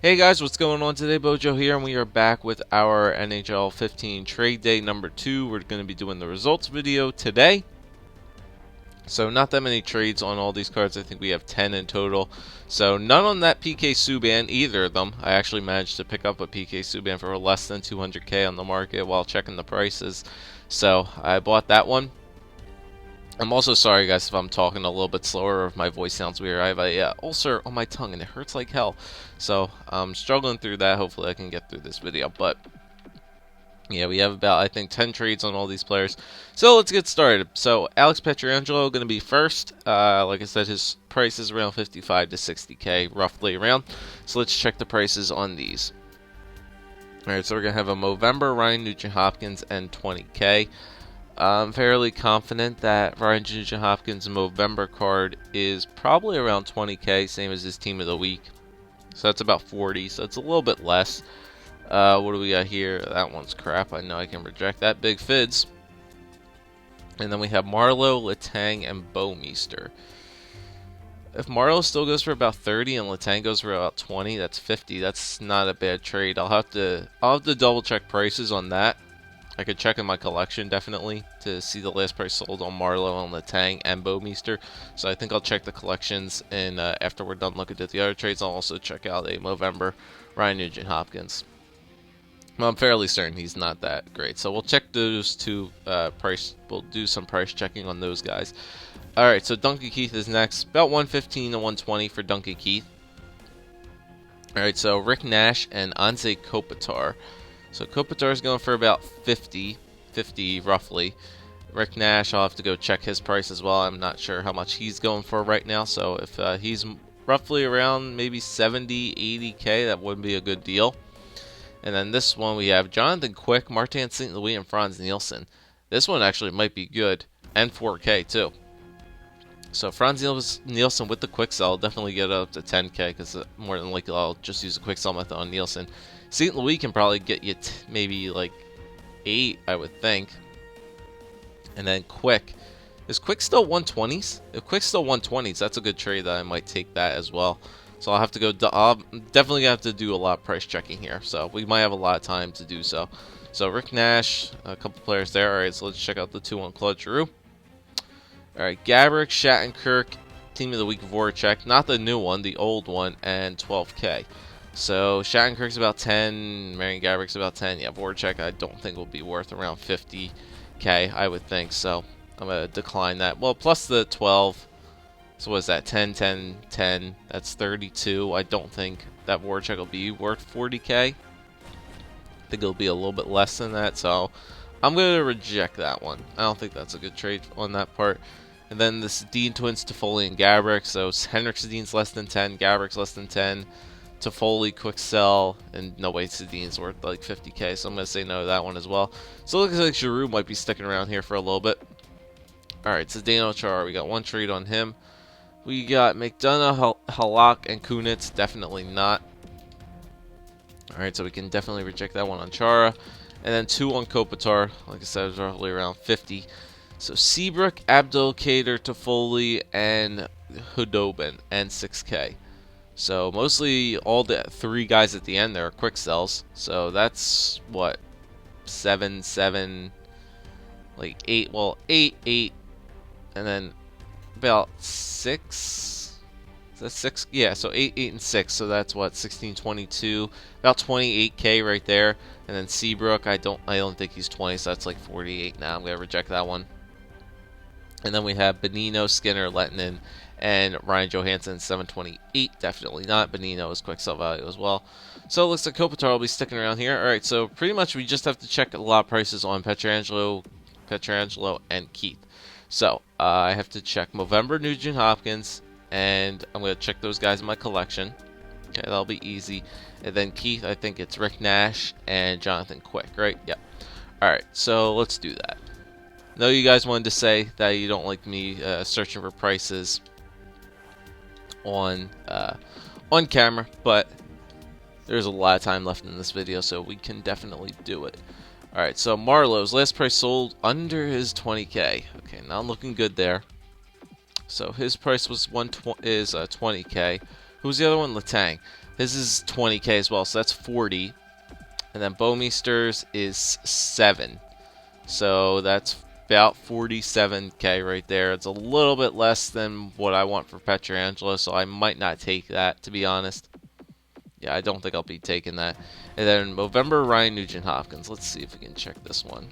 Hey guys, what's going on today? Bojo here, and we are back with our NHL 15 trade day number 2. We're going to be doing the results video today. So not that many trades on all these cards. I think we have 10 in total. So none on that PK Subban, either of them. I actually managed to pick up a PK Subban for less than 200k on the market while checking the prices. So I bought that one. I'm also sorry, guys, if I'm talking a little bit slower or if my voice sounds weird. I have a ulcer on my tongue and it hurts like hell. So I'm struggling through that. Hopefully I can get through this video. But yeah, we have about, I think, 10 trades on all these players. So let's get started. So Alex Pietrangelo going to be first. Like I said, his price is around 55 to 60k, roughly around. So let's check the prices on these. Alright, so we're going to have a Movember, Ryan Nugent-Hopkins, and 20k. I'm fairly confident that Ryan Nugent-Hopkins' Movember card is probably around 20k, same as his Team of the Week. So that's about 40, so it's a little bit less. What do we got here? That one's crap. I know I can reject that. Big Fids. And then we have Marleau, Letang, and Bouwmeester. If Marleau still goes for about 30 and Letang goes for about 20, that's 50. That's not a bad trade. I'll have to double check prices on that. I could check in my collection, definitely, to see the last price sold on Marleau, and Letang, and Bouwmeester. So I think I'll check the collections, and after we're done looking at the other trades, I'll also check out a Movember Ryan Nugent-Hopkins. Well, I'm fairly certain he's not that great. So we'll check those two price. We'll do some price checking on those guys. Alright, so Duncan Keith is next. About 115 to 120 for Duncan Keith. Alright, so Rick Nash and Anze Kopitar. So Kopitar is going for about 50 roughly. Rick Nash, I'll have to go check his price as well. I'm not sure how much he's going for right now. So if he's roughly around maybe 70, 80k, that would be a good deal. And then this one we have Jonathan Quick, Martin St. Louis, and Franz Nielsen. This one actually might be good, and 4k too. So Franz Nielsen with the quick sell, definitely get up to 10k, because more than likely I'll just use a quick sell method on Nielsen. St. Louis can probably get you maybe like 8, I would think. And then Quick. Is Quick still 120s? If Quick's still 120s, that's a good trade that I might take that as well. So I'll have to go, I'm definitely going to have to do a lot of price checking here. So we might have a lot of time to do so. So Rick Nash, a couple players there. Alright, so let's check out the 2 on Claude Giroux. Alright, Gaborik, Shattenkirk, Team of the Week Voracek. Not the new one, the old one, and 12k. So Shattenkirk's about 10, Marian Gaborik's about 10. Yeah, Voracek I don't think will be worth around 50k, I would think. So I'm going to decline that. Well, plus the 12. So what is that? 10, 10, 10. That's 32. I don't think that Voracek will be worth 40k. I think it'll be a little bit less than that. So I'm going to reject that one. I don't think that's a good trade on that part. And then this Dean twins, Toffoli and Gaborik. So Henrik Sedin's less than 10. Gaborik's less than 10. Toffoli, quick sell. And no way Sedin's worth like 50k. So I'm going to say no to that one as well. So it looks like Giroux might be sticking around here for a little bit. Alright, Zdeno Chara. We got one trade on him. We got McDonough, Halak, and Kunitz. Definitely not. Alright, so we can definitely reject that one on Chara. And then 2 on Kopitar. Like I said, it's roughly around 50. So Seabrook, Abdelkader, Toffoli, and Hudobin, and 6k. So mostly all the 3 guys at the end there are quick sells. So that's what? 7, 7, like 8. Well, 8, 8, and then about 6. Is that 6? Yeah, so 8, 8, and 6. So that's what, 16, 22. About 28k right there. And then Seabrook, I don't think he's 20, so that's like 48 now. I'm gonna reject that one. And then we have Benino, Skinner, Lettinen, and Ryan Johansson, 728. Definitely not. Benino is quick sell value as well. So it looks like Kopitar will be sticking around here. Alright, so pretty much we just have to check a lot of prices on Pietrangelo, and Keith. So I have to check Movember, Nugent Hopkins, and I'm going to check those guys in my collection. Okay, that'll be easy. And then Keith, I think it's Rick Nash and Jonathan Quick, right? Yep. Alright, so let's do that. I know you guys wanted to say that you don't like me searching for prices on camera, but there's a lot of time left in this video, so we can definitely do it. Alright, so Marleau's last price sold under his 20k. Okay, not looking good there. So his price was 20k. Who's the other one? Letang. His is 20k as well, so that's 40. And then BOJoeKO's is 7. So that's about 47k right there. It's a little bit less than what I want for Pietrangelo, so I might not take that, to be honest. Yeah, I don't think I'll be taking that. And then November, Ryan Nugent-Hopkins. Let's see if we can check this one.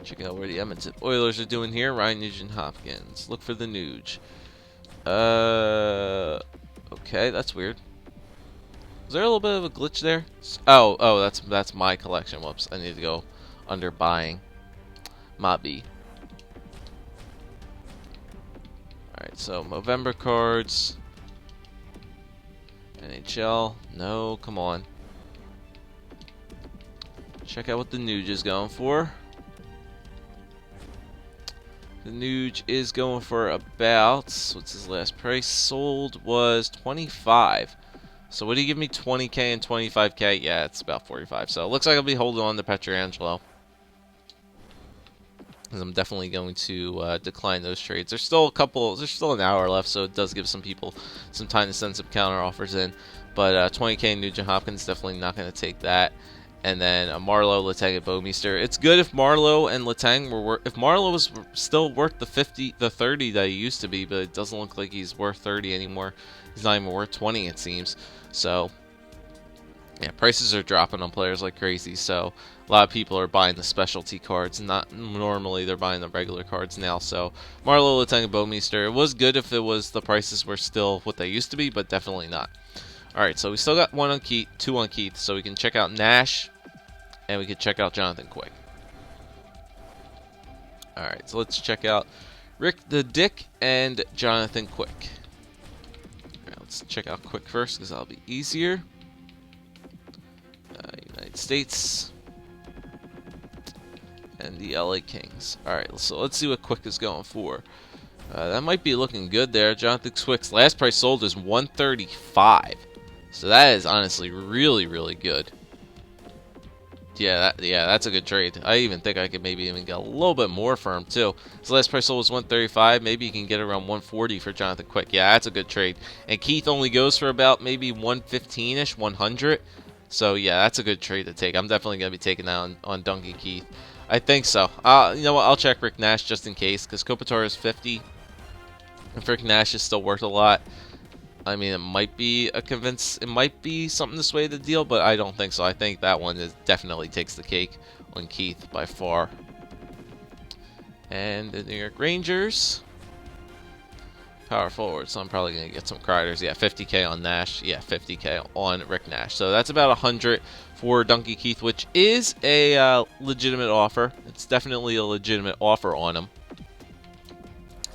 Check out where the Edmonton Oilers are doing here. Ryan Nugent-Hopkins. Look for the Nuge. Okay, that's weird. Is there a little bit of a glitch there? Oh, that's my collection. Whoops, I need to go under buying. Might be. Alright, so November cards. NHL. No, come on. Check out what the Nuge is going for. The Nuge is going for about, what's his last price? Sold was 25. So would he give me 20k and 25k? Yeah, it's about 45. So it looks like I'll be holding on to Pietrangelo, because I'm definitely going to decline those trades. There's still an hour left, so it does give some people some time to send some counter offers in. But 20k Nugent-Hopkins, definitely not going to take that. And then Marleau, Letang, and BOJoeKO. It's good if Marleau and Letang were if Marleau was still worth the 30 that he used to be, but it doesn't look like he's worth 30 anymore. He's not even worth 20, it seems. So yeah, prices are dropping on players like crazy. So a lot of people are buying the specialty cards. Not normally, they're buying the regular cards now. So Marleau, Letang, and BOJoeKO. It was good if the prices were still what they used to be, but definitely not. All right, so we still got 1 on Keith, 2 on Keith, so we can check out Nash, and we can check out Jonathan Quick. All right, so let's check out Rick the Dick and Jonathan Quick. All right, let's check out Quick first, because that'll be easier. United States and the LA Kings. All right, so let's see what Quick is going for. That might be looking good there. Jonathan Quick's last price sold is 135. So that is honestly really, really good. Yeah, that's a good trade. I even think I could maybe even get a little bit more for him too. His last price sold was 135. Maybe you can get around 140 for Jonathan Quick. Yeah, that's a good trade. And Keith only goes for about maybe 115-ish, 100. So yeah, that's a good trade to take. I'm definitely gonna be taking that on Duncan Keith. I think so. You know what? I'll check Rick Nash just in case, because Kopitar is 50. And Rick Nash is still worth a lot. I mean, it might be something to sway the deal, but I don't think so. I think that one definitely takes the cake on Keith by far. And the New York Rangers, power forward, so I'm probably going to get some Kriders. Yeah, 50k on Nash. Yeah, 50k on Rick Nash. So that's about 100 for Duncan Keith, which is a legitimate offer. It's definitely a legitimate offer on him.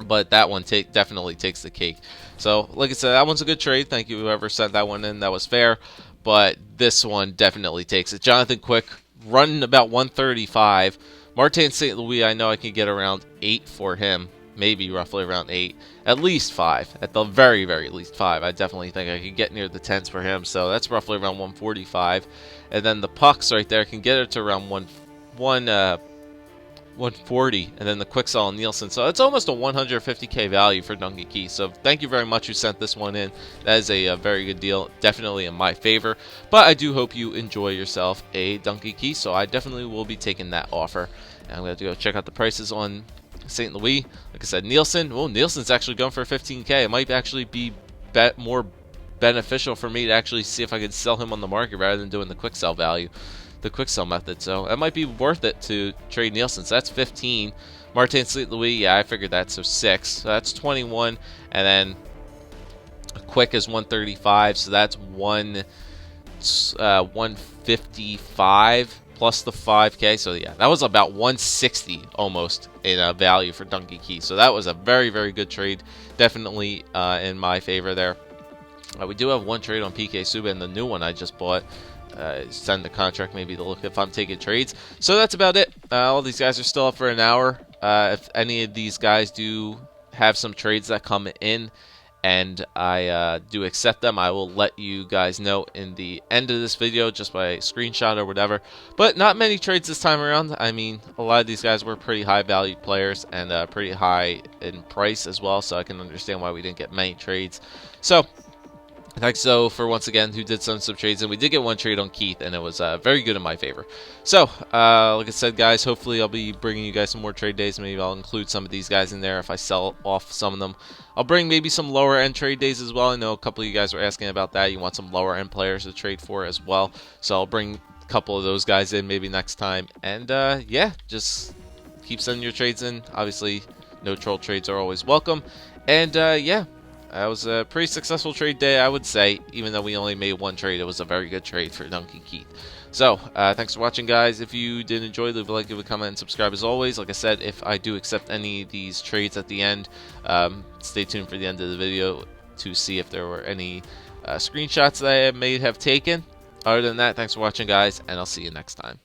But that one definitely takes the cake. So, like I said, that one's a good trade. Thank you, whoever sent that one in. That was fair. But this one definitely takes it. Jonathan Quick, running about 135. Martin St. Louis, I know I can get around 8 for him. Maybe roughly around 8. At least 5. At the very, very least 5. I definitely think I could get near the 10s for him. So, that's roughly around 145. And then the pucks right there can get it to around 140, and then the Quicksell and Nielsen. So it's almost a 150k value for Duncan Keith. So thank you very much who sent this one in. That is a very good deal, definitely in my favor. But I do hope you enjoy yourself a Duncan Keith, so I definitely will be taking that offer. And I'm going to go check out the prices on St. Louis. Like I said, Nielsen. Well, Nielsen's actually going for 15k. It might actually be more beneficial for me to actually see if I could sell him on the market rather than doing the Quicksell value. The quick sell method, so it might be worth it to trade Nielsen. So that's 15. Martin St. Louis, yeah, I figured that, so 6. So that's 21, and then Quick is 135, so that's 155 plus the 5k. So yeah, that was about 160 almost in value for Duncan Keith. So that was a very, very good trade, definitely in my favor there. We do have one trade on PK Subban, the new one I just bought. Send the contract maybe to look if I'm taking trades. So that's about it. All these guys are still up for an hour. If any of these guys do have some trades that come in and I do accept them, I will let you guys know in the end of this video just by screenshot or whatever. But not many trades this time around. I mean, a lot of these guys were pretty high valued players and pretty high in price as well, so I can understand why we didn't get many trades. So thanks though for once again who did some trades, and we did get one trade on Keith, and it was very good in my favor. So like I said, guys, hopefully I'll be bringing you guys some more trade days. Maybe I'll include some of these guys in there if I sell off some of them. I'll bring maybe some lower end trade days as well. I know a couple of you guys were asking about that. You want some lower end players to trade for as well, so I'll bring a couple of those guys in maybe next time. And yeah, just keep sending your trades in. Obviously no troll trades are always welcome. And yeah, that was a pretty successful trade day, I would say. Even though we only made one trade, it was a very good trade for Duncan Keith. So, thanks for watching, guys. If you did enjoy, leave a like, leave a comment, and subscribe as always. Like I said, if I do accept any of these trades at the end, stay tuned for the end of the video to see if there were any screenshots that I may have taken. Other than that, thanks for watching, guys, and I'll see you next time.